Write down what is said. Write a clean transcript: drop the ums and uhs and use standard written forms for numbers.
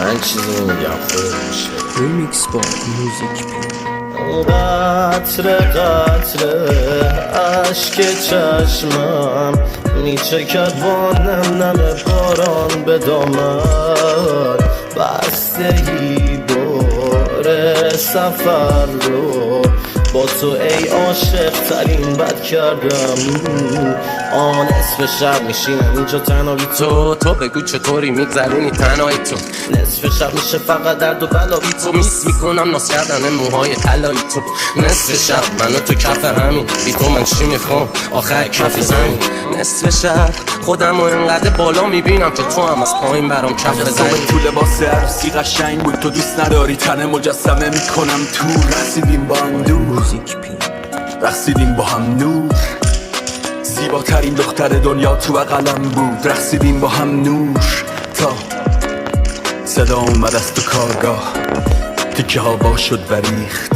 من چیزی میگم خود میشه ریمیکس با موزیک قطره قطره عشق چشمم میچکد با نم نم باران به دامن بستگی باره سفر رو با تو ای عاشق ترین بد کردم آن نصف شب میشینم اینجا تنها بی تو بگو چطوری میگذرونی تنهایی تو نصف شب میشه فقط درد و بلا بی تو میس میکنم ناز کردن موهای طلایی تو نصف شب منو تو کف همین بی تو من چی میخوام آخر کف زمین نصف شب خودم و اینقدر بالا میبینم که تو هم از پایین برام کف بزنی تو لباس عروسی قشنگ بود تو دوست نداری تن مجسمه میکنم تو رسیدیم با هم دور موزیک رقصیدیم با هم نور زیباترین دختر دنیا تو بغلم بود رقصیدیم با هم نور تا صدا اومد از تو کارگاه تیکه ها وا شد و ریخت